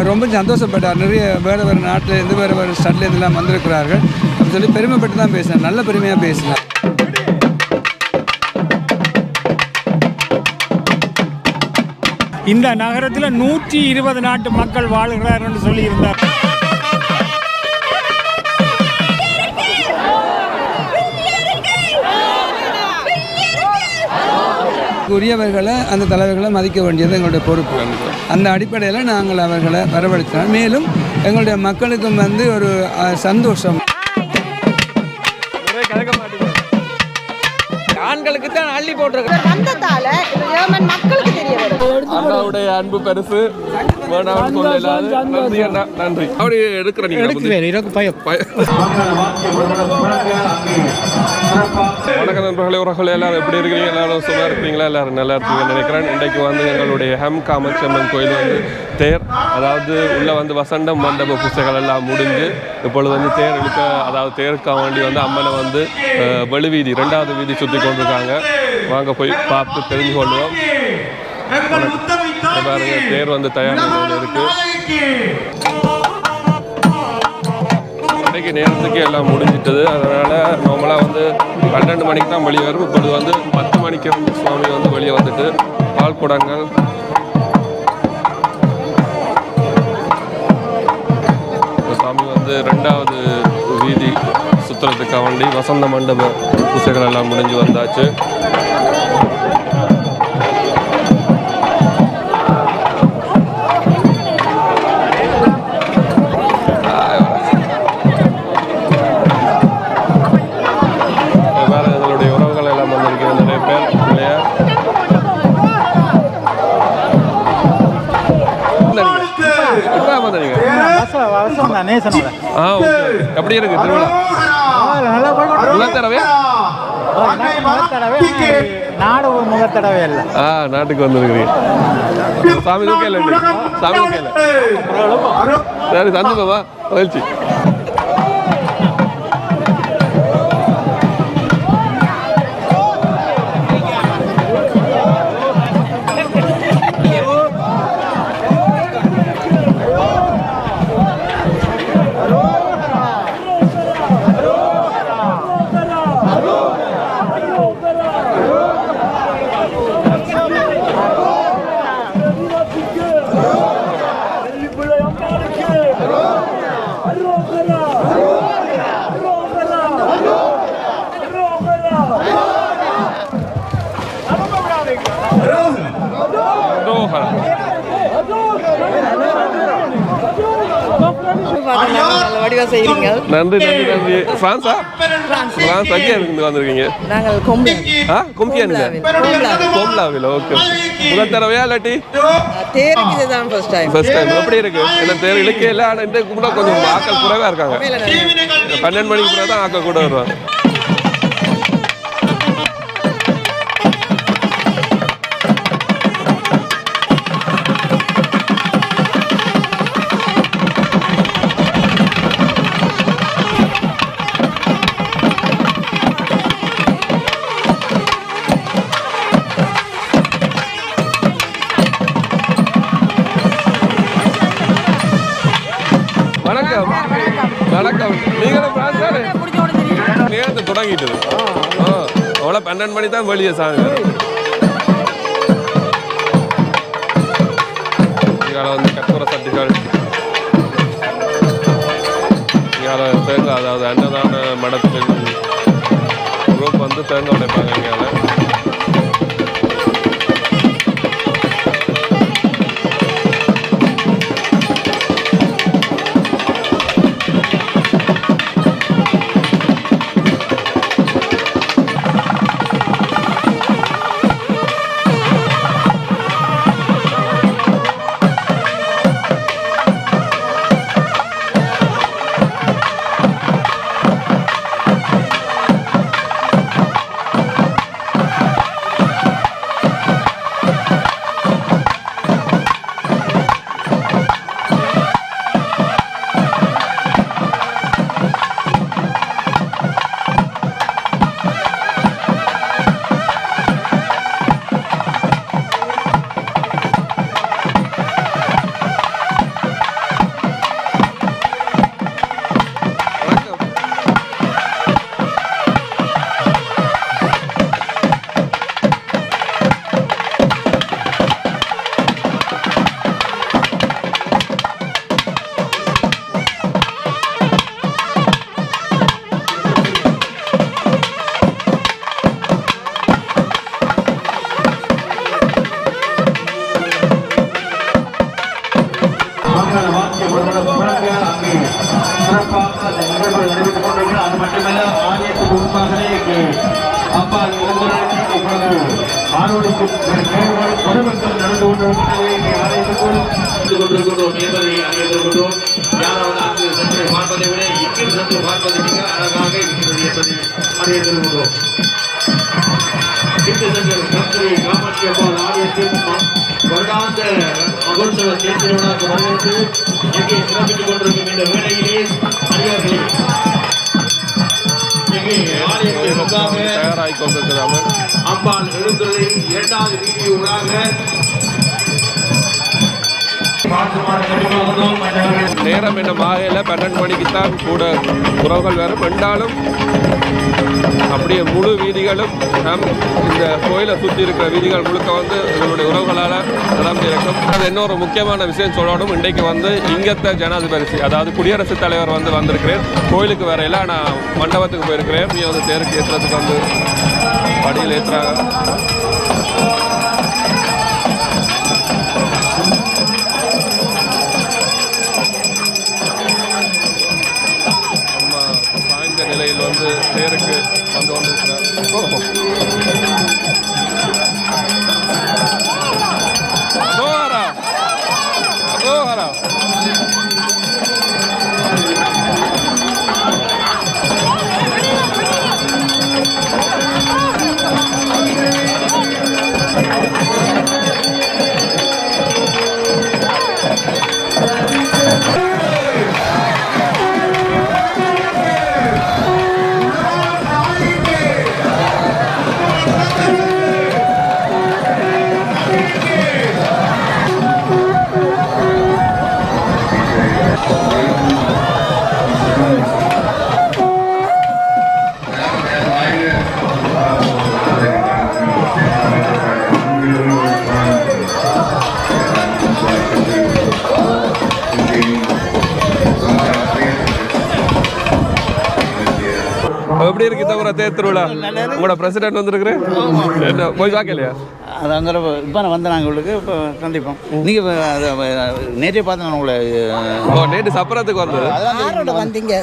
ரொம்ப சந்தோஷப்பட்டார். நிறைய வேறு நாட்டிலேருந்து வேறு ஸ்டேட்லேருந்துலாம் வந்திருக்கிறார்கள் அப்படின்னு சொல்லி பெருமைப்பட்டு தான் பேசினார். நல்ல பெருமையாக பேசினார். இந்த நகரத்தில் 120 நாட்டு மக்கள் வாழ்கிறார் என்று சொல்லியிருந்தார். உரியவர்களை அந்த தலைவர்களை மதிக்க வேண்டியது எங்களுடைய பொறுப்பு. அந்த அடிப்படையில் நாங்கள் அவர்களை வரவழைத்தோம். மேலும் எங்களுடைய மக்களுக்கும் ஒரு சந்தோஷம். ஆண்களுக்கு தான் அள்ளி போட்டிருக்காங்க. மக்களுக்கு தெரிய வரும். அண்ணாவுடைய அன்பு பரிசு நன்றி. அப்படி வணக்கம் நண்பர்களே, உறவுகளே, எல்லாரும் எப்படி இருக்கிறீங்க? எல்லாரும் சும்மா இருக்கிறீங்களா? எல்லாரும் நல்லா இருக்கீங்கன்னு நினைக்கிறேன். இன்றைக்கு எங்களுடைய ஹம் காமாட்சியம்மன் கோயில் தேர், அதாவது உள்ள வசண்டம் மண்டப பூசைகள் எல்லாம் முடிஞ்சு இப்பொழுது தேர் இழுக்க, அதாவது தேருக்காக வேண்டி அம்மனை வெளிவீதி 2வது வீதி சுற்றி கொண்டிருக்காங்க. வாங்க போய் பார்த்து தெரிஞ்சு கொள்வோம். பாருங்க, தேர் தயார் இருக்கு. இன்றைக்கு நேரத்துக்கு எல்லாம் முடிஞ்சிட்டது. அதனால நார்மலாக 12 மணிக்கு தான் வெளியே வரும். இப்பொழுது 10 மணிக்கு சுவாமி வெளியே வந்துட்டு பால் குடங்கள், சாமி 2வது வீதி சுற்றுறதுக்காக வேண்டி வசந்த மண்டப பூசைகள் எல்லாம் முடிஞ்சு வந்தாச்சு. எங்களுடைய உறவுகள் எல்லாம் வந்திருக்கிறது நிறைய பேர் இல்லையா? எப்படி இருக்கு திருவிழா? நாட்டுக்கு வந்துருக்கிறீங்க. சாமி தூக்கல, சாமி தூக்கல. சரி, சந்தோஷமா மகிழ்ச்சி. நன்றி நன்றி நன்றி. பிரான்ஸா? பிரான்ஸ் அங்கே வந்திருக்கீங்க? நாங்கள் கோம்லாவில். ஓகே. முதல் தடவையா இல்லாட்டி தேருக்கு இதுதான் ஃபர்ஸ்ட் டைம். எப்படி இருக்கு? என்ன தேர் இலக்கிய இல்லை, ஆனால் இந்த கூட கொஞ்சம் ஆக்கள் குறைவா இருக்காங்க. 12 மணிக்கு பிறகு தான் ஆக்கள் கூட வருவாங்க. வணக்கம். நீங்களும் நேரத்தை தொடங்கிட்டு அவ்வளோ 12 மணி தான் வெளியே சாங்க. இங்கால கற்பூர சட்டிகள், இங்கால தேங்காய், அதாவது அன்னதான மடத்தின் குரூப் தேங்காய் உடைப்பாங்க. இங்கால வருடாந்த மகோத்சவ தேர் திருவிழாவுக்கு வரவேற்று இங்கே சிறப்பித்துக் கொண்டிருக்கும் இந்த வேளையிலே அடியார்களே தயாராகி கொண்டிருக்கிறாங்க. அம்பாள் எழுந்துரை இரண்டாவது வீடியோவாக நேரம் என்ன மாலையில் 12 மணிக்கு தான் கூட உறவுகள் வரும். ரெண்டாலும் அப்படியே முழு வீதிகளும் இந்த கோயிலை சுற்றி இருக்கிற வீதிகள் முழுக்க வந்து எங்களுடைய உறவுகளால் நிரம்பியிருக்கும். அது இன்னொரு முக்கியமான விஷயம் சொல்லணும். இன்றைக்கு வந்து இங்கத்த ஜனாதிபதி அதாவது குடியரசுத் தலைவர் வந்து வந்திருக்கிறேன். கோயிலுக்கு வரையில நான் மண்டபத்துக்கு போயிருக்கிறேன். நீ வந்து தேருக்கு ஏற்றுறதுக்கு வந்து படியில் ஏற்றுறாங்க. நிலையில் வந்து தேருக்கு வந்து கொண்டிருக்கிறார். எப்படி இருக்கு இந்த தேர் திருவிழா? உங்களோட பிரசிடென்ட் வந்திருக்கிறேன். என்ன போய் பார்க்கலையா? அது அங்கே இப்போ வந்து நாங்கள் உங்களுக்கு இப்போ சந்திப்போம். நீங்கள் நேற்றே பார்த்தேன் உங்களை. நேற்று சப்பரத்துக்கு வந்தது. வந்தீங்க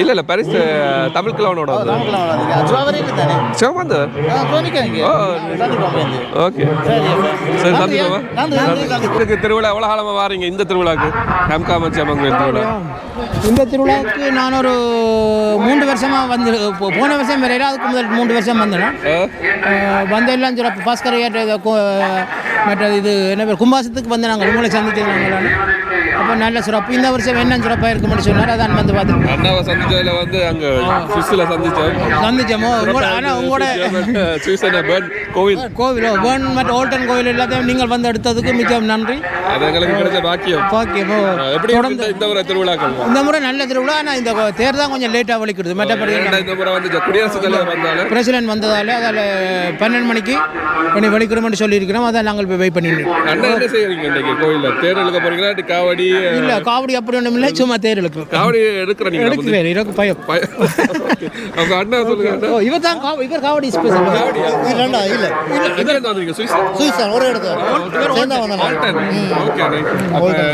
இல்லை இல்லை பரிஸ் தமிழ் கிழவனோட சிவம் வந்தது. ஓகே சரி சந்திப்போம். திருவிழா எவ்வளோ காலமாக வாரீங்க இந்த திருவிழாக்கு? ஹம் காமாட்சி அம்மன் கோயில் திருவிழா. இந்த திருவிழாவுக்கு நான் ஒரு 3 வருஷமாக வந்து போன வருஷம் வரையில அதுக்கு முதல் 3 வருஷம் வந்தேன். வந்தெல்லாம் சிறப்பு பாஸ்கர் மற்றது இது என்ன பேர் கும்பாசத்துக்கு வந்து நாங்கள் உங்களை சந்திச்சோம். அப்போ நல்ல சிறப்பு. இந்த வருஷம் என்ன சிறப்பாக இருக்கும்னு சொன்னார். அதான் வந்து பார்த்து அண்ணாவை சந்திச்சதில் வந்து அங்கே சுவிஸில் சந்திச்சோமோ. ஆனால் உங்களோட கோவிலோ பேர்ன் மற்ற ஓல்டன் கோவில் எல்லாத்தையும் நீங்கள் வந்து எடுத்ததுக்கு மிச்சம் நன்றி. அது எங்களுக்கு கிடைச்ச பாக்கியமோ. எப்படி இந்த முறை திருவிழாக்கள்? இந்த முறை நல்ல திருவிழா. ஆனால் இந்த தேர் தான் கொஞ்சம் லேட்டாக வலிக்கிறது. மற்றபடி இந்த முறை வந்து குடியரசுத் தலைவர் வந்தாலும் பிரசிடென்ட் வந்ததால் அதில் 12 மணிக்கு பண்ணி வலிக்கிறோம்னு சொல்லியிருக்கிறோம். அதான் நாங்கள் போய் வெயிட் பண்ணிட்டு அண்ணா என்ன செய்யறீங்க இன்னைக்கு கோயிலில்? தேர் எடுக்க போறீங்களா? காவடி இல்லை காவடி அப்படி ஒன்றும் இல்லை, சும்மா தேர் எடுக்கிறோம். காவடி எடுக்கிறீங்க? எடுக்கிறேன். எனக்கு பயம். அவங்க அண்ணா சொல்லுங்க. இவர் தான் இவர் காவடி ஸ்பெஷல். ஒரே இடத்துல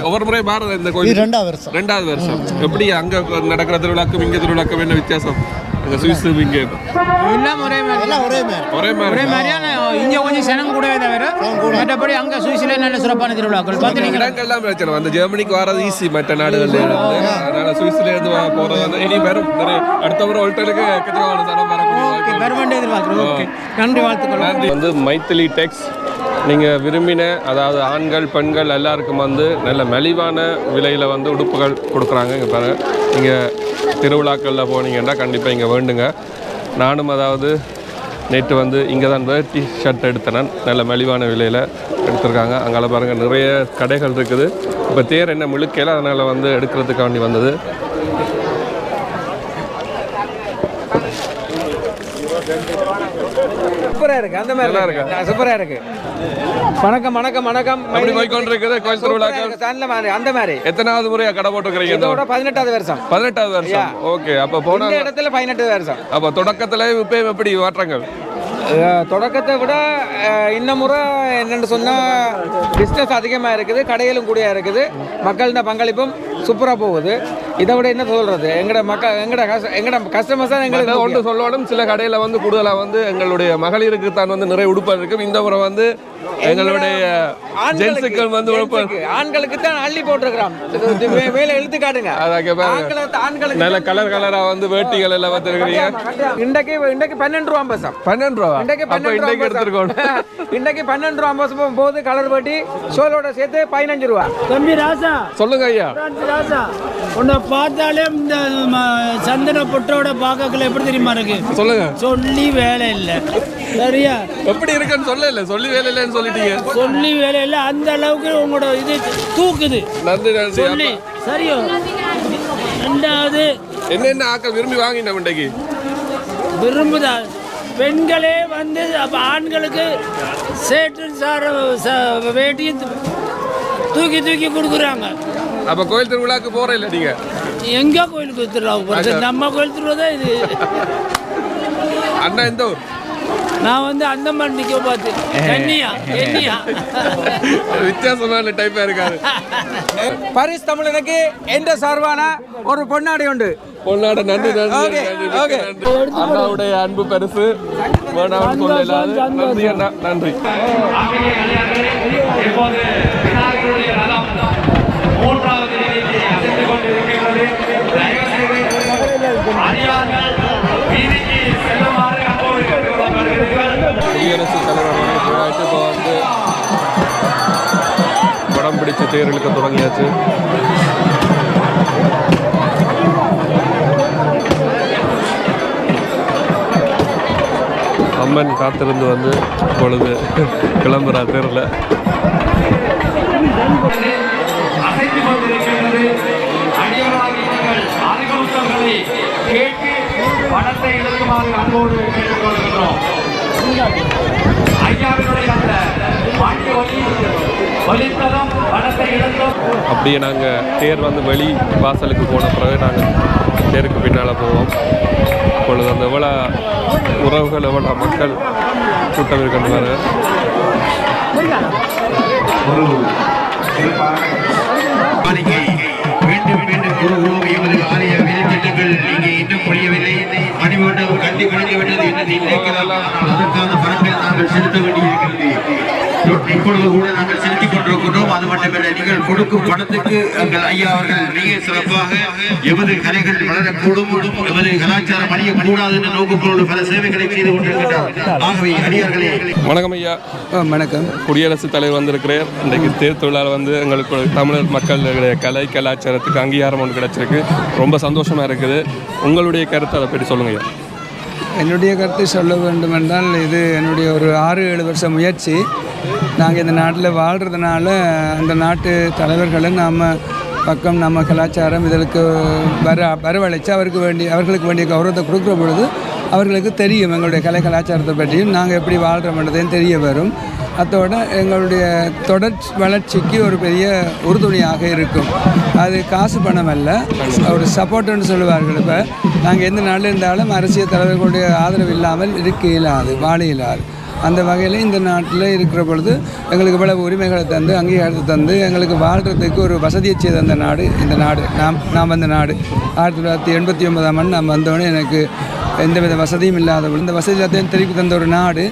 ஒவ்வொரு முறை மாறுது இந்த கோயில். 2வது வருஷம். எப்படி அங்க நடக்கிற திருவிழாக்கும் இங்க திருவிழாக்கும் என்ன வித்தியாசம்? சுவிஸ் இங்க எல்லாம் ஒரே மாதிரியான இங்க கொஞ்சம் சனம் கூடவே தவிர மற்றபடி அங்க சுவிஸ்ல நல்ல சிறப்பான திருவிழாக்கள் பார்த்தீங்கன்னா இடங்கள்லாம் பிரச்சனை வந்து ஜெர்மனிக்கு வர்றது ஈஸி. மற்ற நாடுகள்ல அதனால சுவிஸ்ல இருந்து போறது வந்து இனி வரும். அடுத்த முறை ஒல்டனுக்கு எக்கச்சக்கமான சனம் வரக்கூடிய வர வேண்டிய எதிர்பார்க்கிறோம். ஓகே நன்றி, வாழ்த்துக்கள். வந்து மைத்திலி டெக்ஸ் நீங்கள் விரும்பின அதாவது ஆண்கள் பெண்கள் எல்லாருக்கும் வந்து நல்ல மலிவான விலையில் வந்து உடுப்புகள் கொடுக்குறாங்க. இங்கே பாருங்கள், நீங்கள் திருவிழாக்களில் போனீங்கன்னா கண்டிப்பாக இங்கே வேண்டுங்க. நானும் அதாவது நேற்று வந்து இங்கே தான் வேட்டி ஷர்ட் எடுத்தேன். நல்ல மலிவான விலையில் எடுத்திருக்காங்க. அங்கே பாருங்கள் நிறைய கடைகள் இருக்குது. இப்போ தேர் என்ன முழுக்கையில் அதனால் வந்து எடுக்கிறதுக்காண்டி வந்தது. சூப்பரா இருக்கு. அந்த மாதிரி இருக்கு. சூப்பரா இருக்கு. வணக்கம் வணக்கம் வணக்கம். எப்படி போய் கொண்டிருக்குது கோயில் திருவிழாக்கள்? அந்த மாதிரி எத்தனாவது முறையா கடை போட்டுக்கிறீங்க? இதோட 18வது வருஷம். 18வது வருஷம். ஓகே. அப்போ போன இடத்துல 18வது வருஷம். அப்போ தொடக்கத்துல இப்பயும் எப்படி மாற்றங்கள்? தொடக்கத்தை விட இந்த முறை என்னென்னு சொன்னால் பிஸ்னஸ் அதிகமாக இருக்குது, கடைகளும் கூடிய இருக்குது, மக்களின் பங்களிப்பும் சூப்பராக போகுது. இதை விட என்ன சொல்கிறது, எங்கட கஸ்டமர்ஸ் தான் எங்களுக்கு ஒன்று சொல்லணும். சில கடையில் வந்து கூடுதலாக வந்து எங்களுடைய மகளிருக்கு தான் வந்து நிறைய உடுப்பு இருக்கும். இந்த முறை வந்து எங்களுடைய ஜென்ஸுக்கள் வந்து ஆண்களுக்கு தான் அள்ளி போட்டிருக்கிறோம். மேலே எழுத்து காட்டுங்க. ஆண்களுக்கு நல்ல கலராக வந்து வேட்டிகள் எல்லாம் வந்துருக்கிறீங்க. இன்றைக்கு 12 ரூபா பசம். 12 ரூபா இன்றைக்கு எடுத்துருக்கோம். இன்றைக்கு 12 ரூபா பசம் போது கலர் வேட்டி சோலோட சேர்த்து 15 ரூபா. தம்பி ராசா, சொல்லுங்க ஐயா. ராசா, உன்னை பார்த்தாலே இந்த சந்தன பொட்டோட பார்க்கல எப்படி தெரியுமா இருக்கு? சொல்லுங்க. சொல்லி வேலை இல்லை. சரியா? எப்படி இருக்குன்னு சொல்லல, சொல்லி வேலை இல்லைன்னு சொல்லிட்டீங்க. சொல்லி வேலை இல்லை, அந்த அளவுக்கு உங்களோட இது தூக்குது. நன்றி சொல்லி சரியோ. ரெண்டாவது என்னென்ன ஆக்கள் விரும்பி வாங்கினோம் இன்றைக்கு? விரும்புதா பெண்களே வந்து அப்போ ஆண்களுக்கு சேட்டு வேட்டியும் தூக்கி தூக்கி கொடுக்குறாங்க. அப்போ கோயில் திருவிழாக்கு போகிற இல்லை நீங்கள்? எங்கே கோயிலுக்கு திருவிழாவுக்கு போகிறது? நம்ம கோயில் திருவிழா தான் இது. அண்ணா எந்த ஊர்? நான் வந்து அந்தமான் நிற்க பார்த்து என்னையா வித்தியாசமான டைப்பாக இருக்காது. பரிசு தமிழனுக்கு எந்த சார்பான ஒரு பொன்னாடை உண்டு. பொன்னாட நன்றி அண்ணாவுடைய அன்பு பரிசு வேணாம் சொல்லலாது. நன்றி அண்ணா, நன்றி. குடியரசு தலைவர் இப்போ வந்து படம் பிடிச்ச தேர்களுக்கு தொடங்கியாச்சு. அம்மன் காத்திருந்து வந்து பொழுது கிளம்புறா தேரில். பணத்தை இழக்குமாறு அன்போடு கேட்டுக்கொள்கின்றோம். ஐயாவினுடைய அந்த வலித்தலும் பணத்தை இழந்தோம். அப்படியே நாங்கள் தேர் வந்து வெளி வாசலுக்கு போன பிறகு நாங்கள் தேருக்கு பின்னால் போவோம். இப்பொழுது அந்த எவ்வளோ உறவுகள் எவ்வளோ மக்கள் கூட்டம் இருக்கின்றனர். மீண்டும் மீண்டும் கூறுகிறோம், எமது ஆலய வேலைத்திட்டங்கள் இங்கே இன்னும் முடியவில்லை. மணிமண்டபம் கட்டி முடிந்துவிட்டது என்று நினைக்கலாம். அதற்கான பணங்களை நாங்கள் செலுத்த வேண்டியிருக்கிறது. இப்பொழுது கூட நாங்கள் செலுத்திக் கொண்டிருக்கிறோம். அது மட்டுமல்ல, நீங்கள் கொடுக்கும் பணத்துக்கு எங்கள் ஐயா அவர்கள் மிக சிறப்பாக எமது கலைகள் வளரக்கூடும், எமது கலாச்சாரம் அழியக்கூடாது என்ற நோக்கங்களோடு பல சேவைகளை செய்து கொண்டிருக்கிறார். ஆகவே அடியார்களே, வணக்கம் ஐயா. வணக்கம். குடியரசுத் தலைவர் வந்திருக்கிறேன். இன்றைக்கு தேர் தொழிலாளர் வந்து எங்களுக்கு தமிழர் மக்களுடைய கலை கலாச்சாரத்துக்கு அங்கீகாரம் ஒன்று கிடைச்சிருக்கு. ரொம்ப சந்தோஷமாக இருக்குது. உங்களுடைய கருத்தை அதை பற்றி சொல்லுங்க ஐயா. என்னுடைய கருத்தை சொல்ல வேண்டுமென்றால், இது என்னுடைய ஒரு 6-7 வருஷம் முயற்சி. நாங்கள் இந்த நாட்டில் வாழ்கிறதுனால அந்த நாட்டு தலைவர்களை நாம் பக்கம் நம்ம கலாச்சாரம் இதற்கு வரவழைச்சு அவர்களுக்கு வேண்டிய கௌரவத்தை கொடுக்குற பொழுது அவர்களுக்கு தெரியும் எங்களுடைய கலை கலாச்சாரத்தை பற்றியும் நாங்கள் எப்படி வாழ்கிறோம்ன்றதையும் தெரிய வரும். அதோட எங்களுடைய தொடர் வளர்ச்சிக்கு ஒரு பெரிய உறுதுணையாக இருக்கும். அது காசு பணம் அல்ல, ஒரு சப்போர்ட்டுன்னு சொல்லுவார்கள். இப்போ நாங்கள் எந்த நாட்டில் இருந்தாலும் அரசியல் தலைவர்களுடைய ஆதரவு இல்லாமல் இருக்க இயலாது, வாழ இயலாது. அந்த வகையில் இந்த நாட்டில் இருக்கிற பொழுது எங்களுக்கு இவ்வளவு உரிமைகளை தந்து அங்கீகாரத்தை தந்து எங்களுக்கு வாழ்கிறதுக்கு ஒரு வசதியை செய்த அந்த நாடு இந்த நாடு. நாம் வந்த நாடு 1989ஆம் ஆண்டு நாம் வந்தோடனே எனக்கு எந்தவித வசதியும் இல்லாதவர்கள் இந்த வசதி எல்லாத்தையும் திருப்பி தந்த ஒரு நாடு,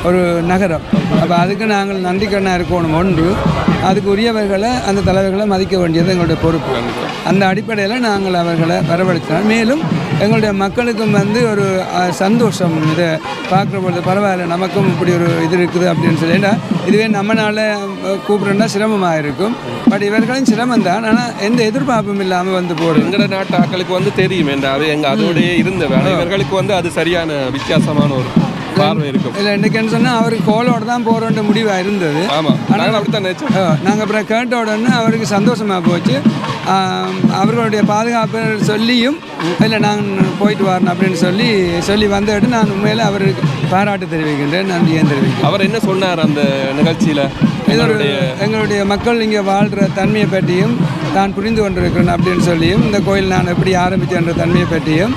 ஒரு நகரம். அப்போ அதுக்கு நாங்கள் நன்றிக்கண்ணாக இருக்கணும். ஒன்று, அதுக்கு உரியவர்களை அந்த தலைவர்களை மதிக்க வேண்டியது எங்களுடைய பொறுப்பு. அந்த அடிப்படையில் நாங்கள் அவர்களை வரவழைத்தோம். மேலும் எங்களுடைய மக்களுக்கும் வந்து ஒரு சந்தோஷம். இதை பார்க்குற பொழுது பரவாயில்ல, நமக்கும் இப்படி ஒரு இது இருக்குது அப்படின்னு சொல்லி. ஏன்னா இதுவே நம்ம நாளில் கூப்பிட்றோன்னா சிரமமாக இருக்கும். பட் இவர்களும் சிரமம் தான், ஆனால் எந்த எதிர்பார்ப்பும் இல்லாமல் வந்து போகிறோம். எங்களோட நாட்டு ஆக்களுக்கு வந்து தெரியும் என்ன அது எங்கள் அதோடைய இருந்த வேலை. இவர்களுக்கு வந்து அது சரியான வித்தியாசமான ஒரு பார்வை இருக்கும். இல்லை என்னைக்குன்னு சொன்னால் அவருக்கு கோலோடு தான் போகிறோன்ற முடிவாக இருந்தது. ஆமாம், ஆனால் அப்படித்தான் நினைச்சோம். நாங்கள் அப்புறம் கேட்ட உடனே அவருக்கு சந்தோஷமாக போச்சு. அவர்களுடைய பாதுகாப்பு சொல்லியும் இல்லை நாங்கள் போயிட்டு வரணும் அப்படின்னு சொல்லி வந்துவிட்டு நான் உண்மையில் அவருக்கு பாராட்டு தெரிவிக்கின்றேன், நன்றியும் தெரிவிக்கிறேன். அவர் என்ன சொன்னார் அந்த நிகழ்ச்சியில்? எங்களுடைய மக்கள் இங்கே வாழ்கிற தன்மையை பற்றியும் நான் புரிந்து கொண்டிருக்கிறேன் அப்படின்னு சொல்லியும், இந்த கோயில் நான் எப்படி ஆரம்பித்தேன்ற தன்மையை பற்றியும்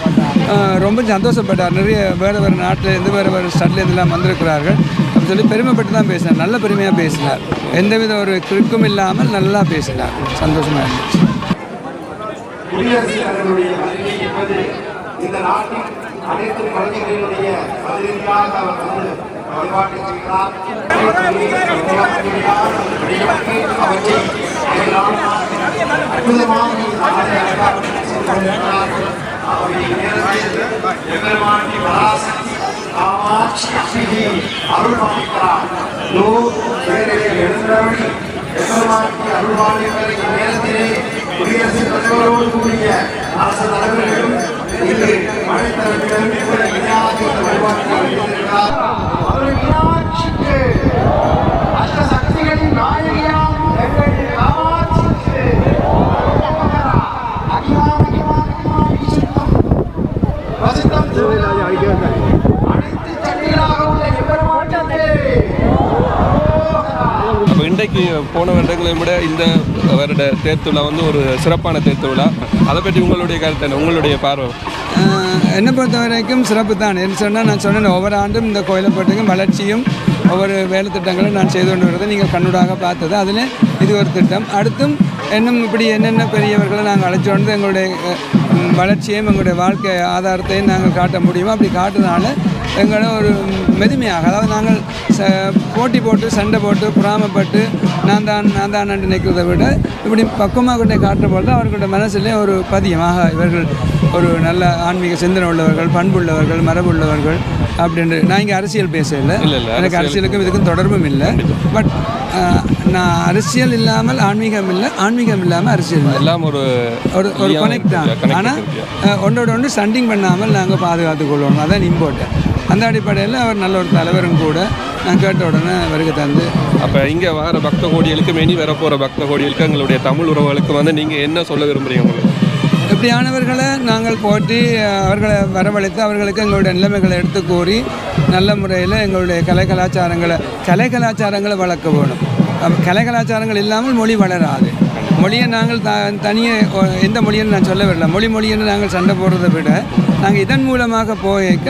ரொம்ப சந்தோஷப்பட்டார். நிறைய வேறு நாட்டிலேருந்து வேறு ஸ்டேட்லேருந்துலாம் வந்திருக்கிறார்கள் அப்படின்னு சொல்லி பெருமைப்பட்டு தான் பேசினார். நல்ல பெருமையாக பேசினார். எந்தவித ஒரு கிறுக்கும் இல்லாமல் நல்லா பேசினார். சந்தோஷமாக இருந்துச்சு. குடியரசுத் தலைவருடைய வருகை என்பது இந்த நாட்டின் அனைத்து பகுதிகளினுடைய பதினெட்டாக அவர் வந்து வழிபாட்டு செய்கிறார். அவற்றை அற்புதமாக அருள்பாலிக்கிறார். அருள்பாலிப்பதை நேரத்திலே குடியரசுத் தலைவரோடு கூடிய அரசு தலைவர்களும் இன்று மழைத்தலைவர்களும் வழிபாட்டை வைத்திருக்கிறார். அவர் மீனாட்சிக்கு அஷ்டசக்திகளின் நாயகியாம் எங்கள் காமாட்சிக்கு அனைத்து சக்திகளாக உள்ள எம்பெருமானுக்கு. அப்போ இன்றைக்கு போன வருடங்களை விட இந்த வருட தேர்த்துவிழா வந்து ஒரு சிறப்பான தேர்த்துவிழா. அதை பற்றி உங்களுடைய கருத்து என்ன, உங்களுடைய பார்வை? என்னை பொறுத்த வரைக்கும் சிறப்பு தான். என்ன சொன்னால், நான் சொன்னேன், ஒவ்வொரு ஆண்டும் இந்த கோயிலைப்பட்டுக்கும் வளர்ச்சியும் ஒவ்வொரு வேலை திட்டங்களும் நான் செய்து கொண்டு வரதை நீங்கள் கண்ணுடாக பார்த்தது. அதில் இது ஒரு திட்டம். அடுத்தும் இன்னும் இப்படி என்னென்ன பெரியவர்களை நாங்கள் அழைச்சி வந்து எங்களுடைய வளர்ச்சியையும் எங்களுடைய வாழ்க்கை ஆதாரத்தையும் நாங்கள் காட்ட முடியுமோ அப்படி காட்டுறதுனால எங்களை ஒரு மெதுமையாக, அதாவது நாங்கள் போட்டி போட்டு சண்டை போட்டு புறாமப்பட்டு நான் தான் நினைக்கிறத விட இப்படி பக்குவமாக கொண்டே காட்டுற பொழுது அவர்களுடைய மனசிலே ஒரு பதியமாக இவர்கள் ஒரு நல்ல ஆன்மீக சிந்தனை உள்ளவர்கள், பண்புள்ளவர்கள், மரபுள்ளவர்கள் அப்படின்ட்டு. நான் இங்கே அரசியல் பேசல, எனக்கு அரசியலுக்கும் இதுக்கும் தொடர்பும் இல்லை. பட் நான் அரசியல் இல்லாமல் ஆன்மீகம் இல்லை, ஆன்மீகம் இல்லாமல் அரசியல் இல்லை, எல்லாம் ஒரு ஒரு கனெக்ட் தான். ஆனால் ஒன்றோட ஒன்று சண்டிங் பண்ணாமல் நாங்கள் பாதுகாத்துக் கொள்ளணும், அதான் இம்பார்ட்டன்ட். அந்த அடிப்படையில் அவர் நல்ல ஒரு தலைவரும் கூட. நான் கேட்ட உடனே வருகை தந்து. அப்போ இங்கே வர பக்த கோடிகளுக்கு மெனி வரப்போகிற பக்த கோடிகளுக்கு எங்களுடைய தமிழ் உறவுகளுக்கு வந்து நீங்கள் என்ன சொல்ல விரும்புகிறீங்க? உங்களுக்கு இப்படியானவர்களை நாங்கள் போற்றி அவர்களை வரவழைத்து அவர்களுக்கு எங்களுடைய நிலைமைகளை எடுத்து கூறி நல்ல முறையில் எங்களுடைய கலை கலாச்சாரங்களை வளர்க்க வேணும். கலை கலாச்சாரங்கள் இல்லாமல் மொழி வளராது. மொழியை நாங்கள் தனியே எந்த மொழின்னு நான் சொல்ல வரல, மொழின்னு நாங்கள் சண்டை போடுறதை விட நாங்கள் இதன் மூலமாக போய்க்க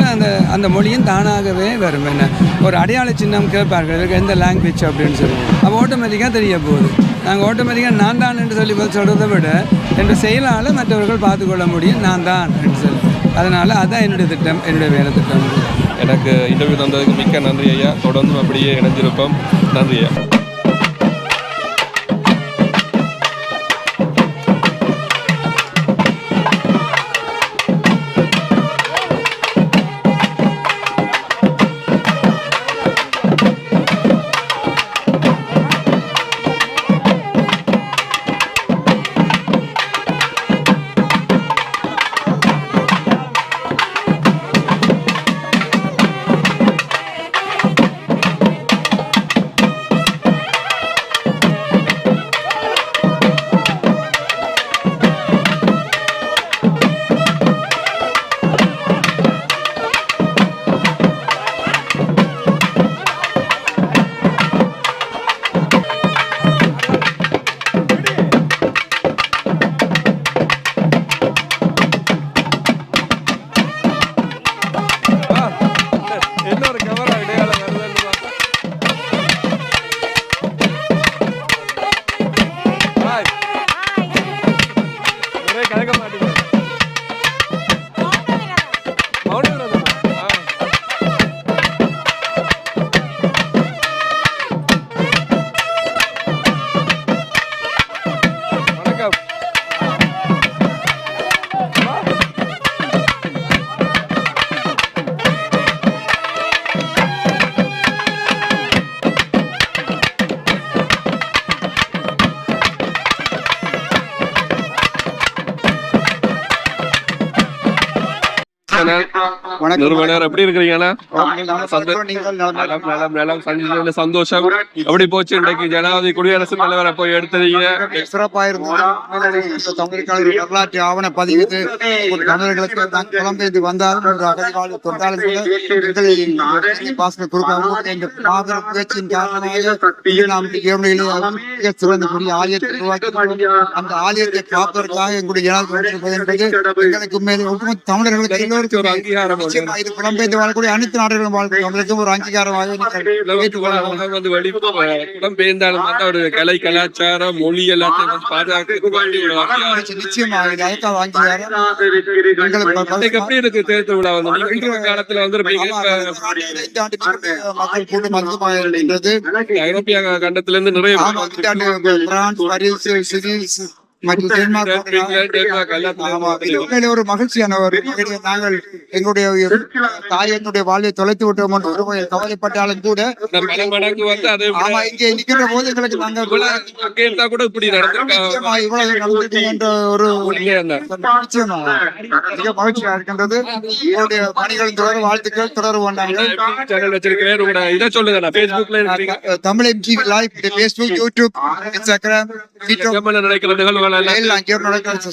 அந்த மொழியும் தானாகவே வரும். என்ன ஒரு அடையாள சின்னம் கேட்பார்கள், இதற்கு எந்த லாங்குவேஜ் அப்படின்னு சொல்லி, அப்போ ஆட்டோமேட்டிக்காக தெரிய போகுது. நாங்கள் ஆட்டோமேட்டிக்காக நான் தான் என்று சொல்லி சொல்கிறத விட என்ற செயலால் மற்றவர்கள் பார்த்துக்கொள்ள முடியும் நான் தான் என்று சொல்லி. அதனால் அதுதான் என்னுடைய திட்டம், என்னுடைய வேலை திட்டம். எனக்கு இன்டர்வியூ தந்ததுக்கு மிக்க நன்றி ஐயா. தொடர்ந்து அப்படியே இணைஞ்சிருப்போம். நன்றி ஐயா. நிறுவனர் எப்படி இருக்கிறீங்கன்னா? சந்தோஷம். எப்படி போச்சு இன்றைக்கு ஜனாதிபதி குடியரசு தலைவரை போய் எடுத்தீங்க? சிறப்பாக இருந்தது. தமிழர்களுக்கு வரலாற்று ஆவண பதிவு தமிழர்களுக்கு புலம்பெயர்ந்து வந்தாலும் அகதிவாழ்வு தொண்டாலும் மாபெரும் முயற்சியின் காரணமாக நாம் சிறந்த ஆலயத்தை உருவாக்கி அந்த ஆலயத்தை காப்பதற்காக எங்களுடைய ஜனாதிபதி என்பது எங்களுக்கு மேலே தமிழர்களுக்கு எல்லோருக்கும் ஒரு அங்கீகாரம். நிச்சயமா இது புலம்பெயர்ந்து வாழக்கூடிய அனைத்து நாடுகளும் வாழ்க்கைக்கும் ஒரு அங்கீகாரமாக வந்து வெளி புலம்பெயர்ந்தாலும் வந்து ஒரு கலை கலாச்சாரம் மொழி எல்லாத்தையும் வந்து பாதுகாக்க நிச்சயமாக இது அதுக்காக அங்கீகாரம் எப்படி இருக்கு தேர்தல் விழா வந்து நீங்க காலத்துல வந்து மக்கள் கூட்டம் அதிகமாக இருக்கின்றது. ஐரோப்பிய கண்டத்துல இருந்து நிறைய பிரான்ஸ், பாரிஸ், சிரிஸ் மற்றும் ஒரு மகிழ்ச்சியான ஒரு நாங்கள் எங்களுடைய தாயனுடைய வாழ்வை தொலைத்து விட்டோம் என்று ஒரு கவலைப்பட்டாலும் கூட ஆமா இங்கே நிற்கின்ற போது எங்களுக்கு நாங்கள் கூட இப்படி இவ்வளவு நடந்திருக்கு என்ற ஒரு நிச்சயமா மிக மகிழ்ச்சியாக இருக்கின்றது. எங்களுடைய பணிகளின் தொடர் வாழ்த்துக்கள் தொடர்பு Tamil TV live Facebook, YouTube, Instagram, Twitter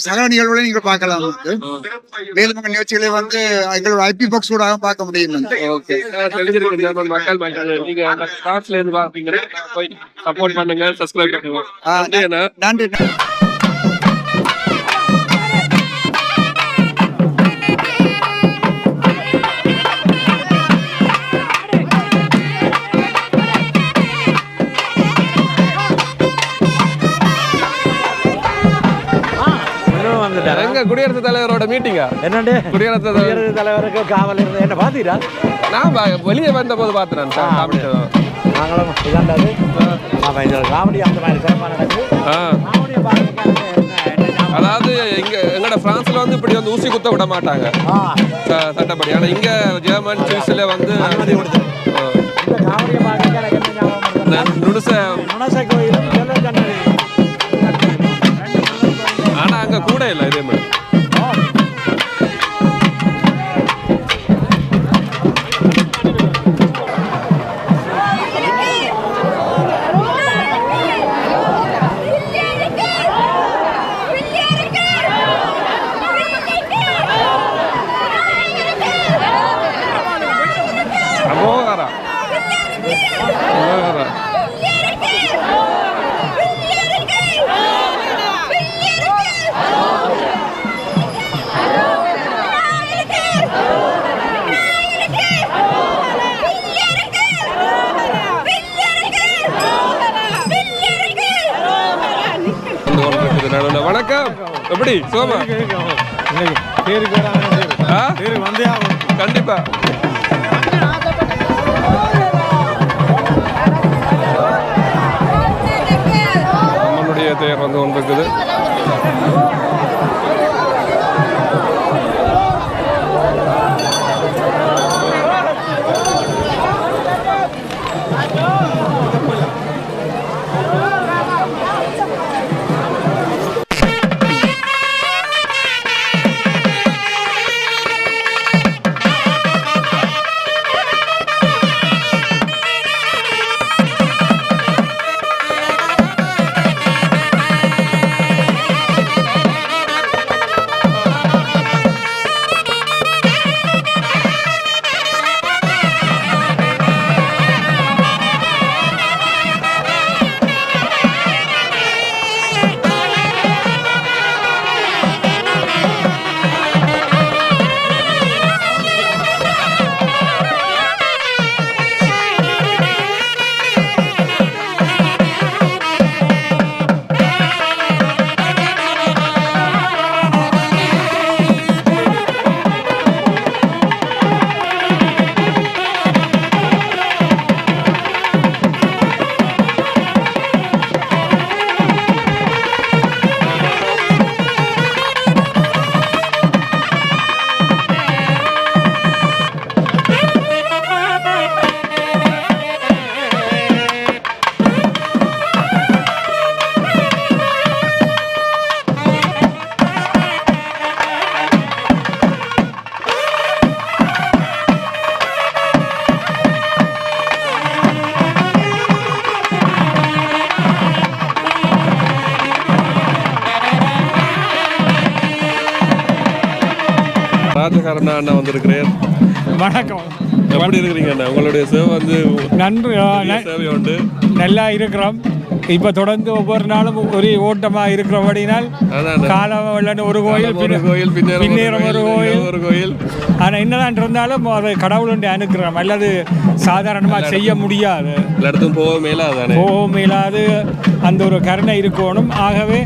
சக நிகழ்வுகளை நீங்க பார்க்கலாம். மேலும் நிகழ்ச்சிகளை வந்து எங்களோட ஐபி பாக்ஸ் கூட பார்க்க முடியும். சப்போர்ட் பண்ணுங்க, சப்ஸ்கிரைப் பண்ணுங்க. நன்றி. எங்க குடியரசுத் தலைவரோட மீட்டிங்கா? என்னண்டு குடியரசுத் தலைவருக்கு காவல் இருந்து என்ன பாத்தீரா? நான் வெளியே வந்த போது பாத்துறேன். நாங்களும் இதாண்டாது காமெடி அந்த மாதிரி சிறப்பாக நடக்குது. அதாவது இங்க எங்கட பிரான்ஸ்ல வந்து இப்படி வந்து ஊசி குத்த விட மாட்டாங்க சட்டப்படி. ஆனா இங்க ஜெர்மன், சுவிஸ்ல வந்து அனுமதி கொடுத்து இந்த காமெடியை பார்க்க எனக்கு என்ன ஞாபகம் நுணச கோயில் ஆனா அங்க கூட இல்லை இதே மாதிரி. வணக்கம். எப்படி சோமா? கண்டிப்பா நம்மளுடைய தேர் வந்து ஒன்று இருக்குது. ராஜகாரன் அண்ணா வந்திருக்கிறேன். வணக்கம். எப்படி இருக்கிறீங்க அண்ணா? உங்களுடைய சேவை வந்து நன்றி. சேவை உண்டு. நல்லா இருக்கிறோம். இப்போ தொடர்ந்து ஒவ்வொரு நாளும் ஒரே ஓட்டமாக இருக்கிறபடினால் காலம் வெள்ளன்னு ஒரு கோயில் பின்னேறம் ஒரு கோயில். ஆனால் என்னதான் இருந்தாலும் அது கடவுளுடைய அனுக்கிறம் அல்லது சாதாரணமாக செய்ய முடியாது, போகவும் மேலாது அந்த ஒரு கருணை இருக்கணும். ஆகவே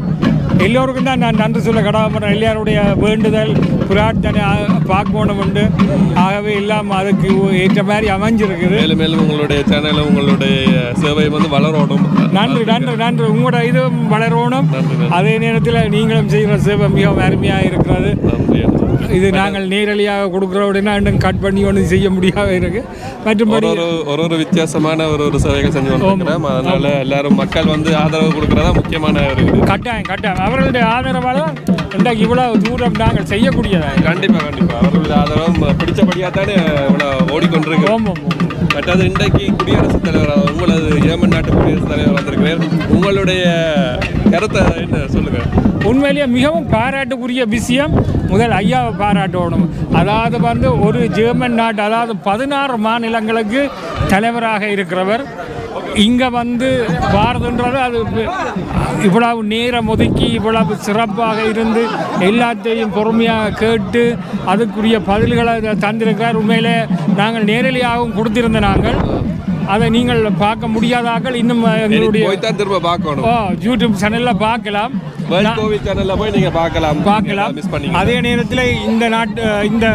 எல்லோருக்கும் தான் நான் நன்றி சொல்ல கடமைப்படுறேன். எல்லாருடைய வேண்டுதல் பிரார்த்தனை பார்க்கணும் உண்டு. ஆகவே எல்லாம் அதுக்கு ஏற்ற மாதிரி அமைஞ்சிருக்குது. மேலும் மேலும் உங்களுடைய சேனலும் உங்களுடைய சேவை வந்து வளரணும். நன்றி நன்றி நன்றி. உங்களோட இதுவும் வளரணும். அதே நேரத்தில் நீங்களும் செய்கிற சேவை மிகவும் அருமையாக இருக்கிறது. இது நாங்கள் நேரடியாக கொடுக்குறோம் அப்படின்னா இன்னும் கட் பண்ணி ஒன்றும் செய்ய முடியாத இருக்கு. மற்றபடி ஒரு வித்தியாசமான ஒரு சேவைகள் செஞ்சு கொண்டிருக்கிறோம். அதனால எல்லாரும் மக்கள் வந்து ஆதரவு கொடுக்குறதா முக்கியமான கட்டாயம் அவர்களுடைய ஆதரவால் இன்றைக்கு இவ்வளவு தூரம் நாங்கள் செய்யக்கூடியதாக. கண்டிப்பாக அவர்களுடைய ஆதரவும் பிடிச்சபடியாக தானே இவ்வளோ ஓடிக்கொண்டிருக்கோம். மற்றது இன்றைக்கு குடியரசுத் தலைவர் உங்களது ஏமன் நாட்டு குடியரசுத் தலைவர் வந்திருக்கிறேன். உங்களுடைய கருத்தை என்ன சொல்லுங்கள்? உண்மையிலேயே மிகவும் பாராட்டுக்குரிய விஷயம். முதல் ஐயாவை பாராட்டணும். அதாவது வந்து ஒரு ஜெர்மன் நாட்டு, அதாவது 16 மாநிலங்களுக்கு தலைவராக இருக்கிறவர் இங்கே வந்து பாரதன்றது அது இவ்வளவு நேரம் ஒதுக்கி இவ்வளவு சிறப்பாக இருந்து எல்லாத்தையும் பொறுமையாக கேட்டு அதுக்குரிய பதில்களை தந்திருக்கிறார். உண்மையிலே நாங்கள் நேரடியாகவும் கொடுத்திருந்த நாங்கள் அதை நீங்கள் பார்க்க முடியாதாக்கள் இன்னும் எங்களுடைய யூடியூப் சேனலில் பார்க்கலாம். போய் நீங்கள் பார்க்கலாம். அதே நேரத்தில் இந்த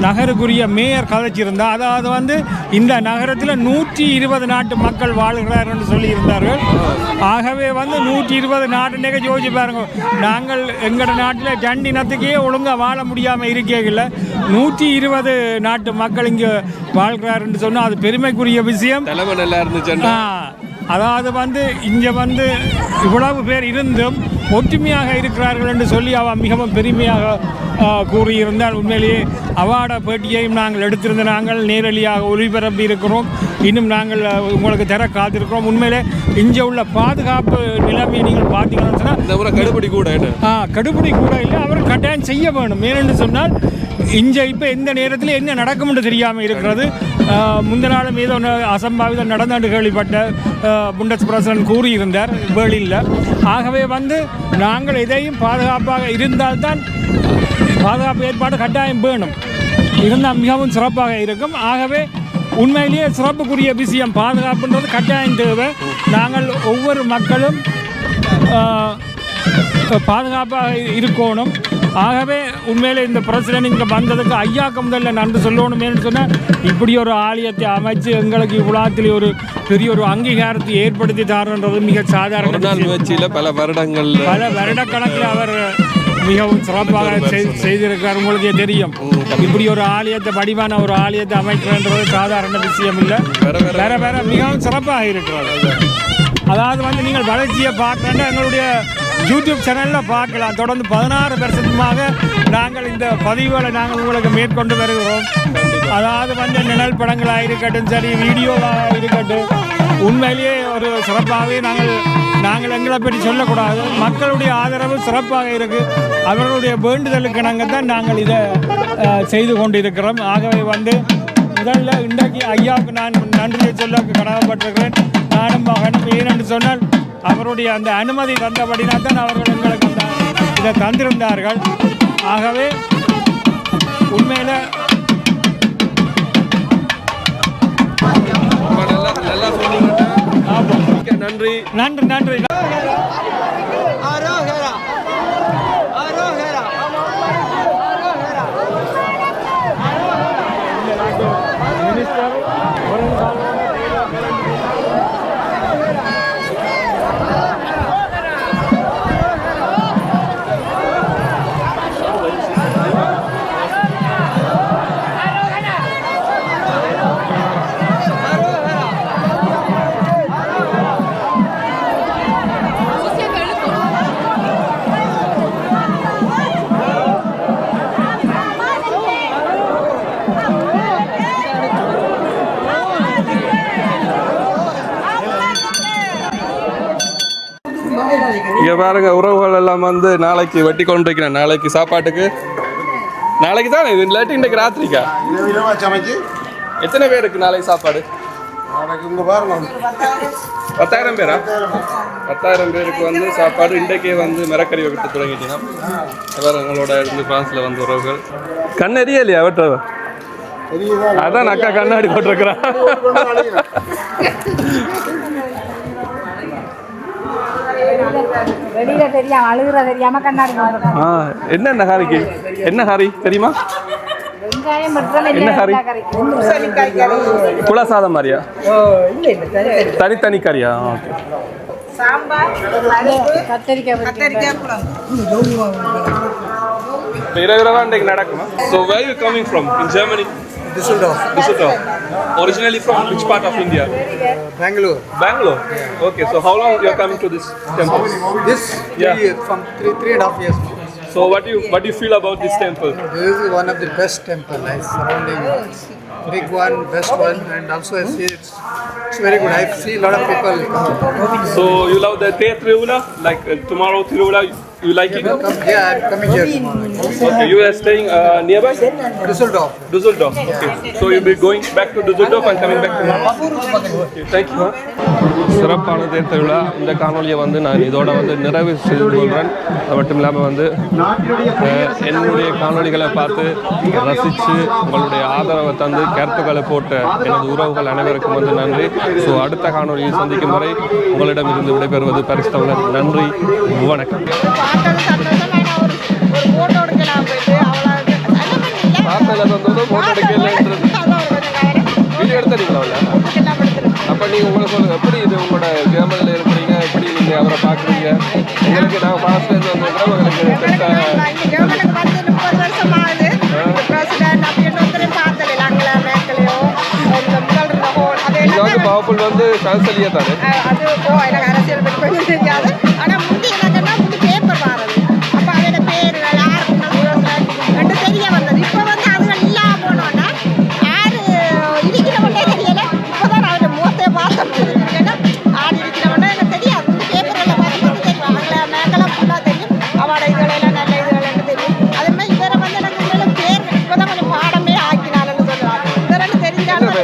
நகருக்குரிய மேயர் கதைச்சிருந்தா, அதாவது வந்து இந்த நகரத்தில் 120 நாட்டு மக்கள் வாழ்கிறார் என்று சொல்லியிருந்தார்கள். ஆகவே வந்து 120 நாட்டுனே யோசிச்சு பாருங்க. நாங்கள் எங்களோட நாட்டில் 2 இனத்துக்கே ஒழுங்காக வாழ முடியாமல் இருக்கல. 120 நாட்டு மக்கள் இங்கே வாழ்கிறார் என்று சொன்னால் அது பெருமைக்குரிய விஷயம். நல்லா இருந்துச்சு. அதாவது வந்து இங்கே வந்து இவ்வளவு பேர் இருந்தும் ஒற்றுமையாக இருக்கிறார்கள் என்று சொல்லி அவள் மிகவும் பெருமையாக கூறியிருந்தால், உண்மையிலேயே அவார்ட பேட்டியையும் நாங்கள் எடுத்திருந்த நாங்கள் நேரடியாக ஒளிபரப்பி இருக்கிறோம். இன்னும் நாங்கள் உங்களுக்கு தர காத்திருக்கிறோம். உண்மையிலே இங்கே உள்ள பாதுகாப்பு நிலைமையை நீங்கள் பார்த்தீங்கன்னு சொன்னால் கடுபடி கூட இல்லை, அவர் கட்டாயம் செய்ய வேணும். ஏனென்று சொன்னால் இங்கே இப்போ எந்த நேரத்தில் என்ன நடக்கும்னு தெரியாமல் இருக்கிறது. முந்த நாளும் ஏதோ அசம்பாவிதம் நடந்தாண்டு கேள்விப்பட்ட புண்டஸ் பிரசிடன்ட் கூறியிருந்தார் வேளியில். ஆகவே வந்து நாங்கள் எதையும் பாதுகாப்பாக இருந்தால்தான் பாதுகாப்பு ஏற்பாடு கட்டாயம் வேணும், இருந்தால் மிகவும் சிறப்பாக இருக்கும். ஆகவே உண்மையிலேயே சிறப்புக்குரிய விஷயம் பாதுகாப்புன்றது கட்டாயம் தேவை. நாங்கள் ஒவ்வொரு மக்களும் பாதுகாப்பாக இருக்கணும். ஆகவே உண்மையிலே இந்த பிரசிடன்ட் இங்கே வந்ததுக்கு ஐயாக்கு முதல்ல நன்றி சொல்லணுமேனு சொன்னால், இப்படி ஒரு ஆலயத்தை அமைச்சு எங்களுக்கு இவ்வளோத்தில் ஒரு பெரிய ஒரு அங்கீகாரத்தை ஏற்படுத்தி தரன்றது மிக சாதாரண முயற்சியில் பல வருடக்கணக்கில் அவர் மிகவும் சிறப்பாக செய்திருக்கிறார். உங்களுக்கே தெரியும், இப்படி ஒரு ஆலயத்தை வடிவான ஒரு ஆலயத்தை அமைக்கிறன்றது சாதாரண விஷயம் இல்லை. வேற மிகவும் சிறப்பாக இருக்கிறார். அதாவது வந்து நீங்கள் வளர்ச்சியை பார்க்கணுன்னா எங்களுடைய யூடியூப் சேனலில் பார்க்கலாம். தொடர்ந்து 16 வருஷமாக நாங்கள் இந்த பதிவுகளை நாங்கள் உங்களுக்கு மேற்கொண்டு வருகிறோம். அதாவது வந்து நிழல் படங்களாக இருக்கட்டும், சரி வீடியோவாக இருக்கட்டும், உண்மையிலேயே ஒரு சிறப்பாகவே நாங்கள் எங்களை பற்றி சொல்லக்கூடாது. மக்களுடைய ஆதரவு சிறப்பாக இருக்குது. அவர்களுடைய வேண்டுதலுக்கு நாங்கள் தான் நாங்கள் இதை செய்து கொண்டு இருக்கிறோம். ஆகவே வந்து முதல்ல இன்றைக்கு ஐயாவுக்கு நான் நன்றியை சொல்ல கடமைப்பட்டிருக்கிறேன். நானும் மகனும் ஏனென்று சொன்னால் அவருடைய அந்த அனுமதி தந்தபடினால் தான் அவர்கள் எங்களுக்கு இதை தந்திருந்தார்கள். ஆகவே உண்மையில் நன்றி நன்றி நன்றி. இங்கே பாருங்க, உறவுகள் எல்லாம் வந்து நாளைக்கு வெட்டி கொண்டு வைக்கிறேன். நாளைக்கு சாப்பாட்டுக்கு நாளைக்கு தானே இது, இல்லாட்டி இன்றைக்கு ராத்திரிக்கா? எத்தனை பேருக்கு நாளைக்கு சாப்பாடு? 10,000 பேரா? 10,000 பேருக்கு வந்து சாப்பாடு இன்றைக்கே வந்து மிரக்கறி வைக்க தொடங்கிட்டீங்கன்னா எவர் எங்களோட இருந்து பிரான்ஸில் வந்து உறவுகள் கண்ணறியே இல்லையா வெட்டுறது? அதான் அக்கா கண்ணாடி போட்டிருக்கிறான். வெளியில தெரியாம அழுகுற தெரியாம கண்ணாடி என்ன ஹாரிக்கு என்ன ஹாரி தெரியுமா? வெங்காயம் என்ன ஹாரி? குல சாதம் மாதிரியா? தனித்தனி கறியா? ஓகே. சாம்பார் கத்தரிக்காய் இரவு இன்றைக்கு நடக்குமா? So where you coming from? In Germany? Düsseldorf. Düsseldorf. Originally from which part of India? Bangalore. Bangalore. Okay, so how long you are coming to this temple? This Yeah. from 3.5 years. So what do you feel about this temple? This is one of the best temple. Like surrounding big one, best one, and also I see it's very good. I see a lot of people. So you love the Te Trivula? Like tomorrow Trivula, you like it? Yeah, I'm coming here tomorrow. Okay, you are staying nearby? Düsseldorf. Düsseldorf. Okay. So you'll be going back to Düsseldorf and coming back tomorrow? Okay, thank you. சிறப்பான தேர் திருவிழா. இந்த காணொலியை வந்து நான் இதோட வந்து நிறைவு செய்து கொள்கிறேன். அது மட்டும் இல்லாமல் வந்து என்னுடைய காணொலிகளை பார்த்து ரசித்து உங்களுடைய ஆதரவை தந்து கருத்துக்களை போட்ட எனது உறவுகள் அனைவருக்கும் வந்து நன்றி. ஸோ அடுத்த காணொலியை சந்திக்கும் வரை உங்களிடம் இருந்து விடைபெறுவது பரிசுத்தவர்கள். நன்றி, வணக்கம். வீடியோ எடுத்தீங்களா? அப்போ நீங்கள் உங்களுக்கு சொல்லுங்கள், எப்படி இது உங்களோட ஜெர்மனியில் இருக்கிறீங்க, எப்படி நீங்கள் அவரை பார்க்குறீங்க? எங்களுக்கு நான் ஃபாஸ்ட்லேருந்து வந்துருக்கோம். உங்களுக்கு வந்து பவர்ஃபுல் வந்து சான்சலியா தானே? அரசியல் பற்றி கொஞ்சம் தெரியாது. ஆனால் முந்தி என்னன்னா முந்தி பேப்பர் வாரது. அப்போ அதோட பேர் யாருக்கு தெரிய வந்தது. இப்போ வந்து அதுகள் இல்லாம போனோன்னா யாரு இருக்கிறவனே தெரியல. இப்போதான் அவரோட முகத்தை பார்க்க முடியுது. ஏன்னா ஆடு இருக்கிறவனா எனக்கு தெரியாது. இந்த பேப்பர்களை பார்த்து தெரியும். அவங்கள மேக்கெல்லாம் ஃபுல்லாக தெரியும். அவட இதுகளெல்லாம் நல்ல இதுகளெல்லாம் தெரியும். அதே மாதிரி இவரை வந்து எனக்கு உள்ள பேர் இப்போதான் கொஞ்சம் பாடமே ஆக்கினாலன்னு சொல்கிறாங்க. இதெல்லாம் தெரிஞ்சாலும்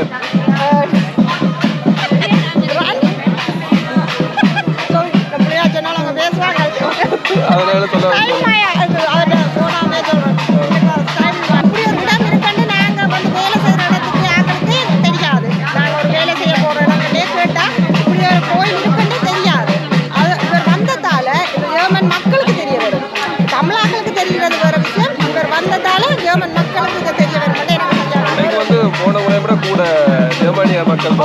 போன முறை விட கூட ஜெர்மனிய மக்கள்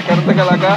கருத்துக்களாக்கா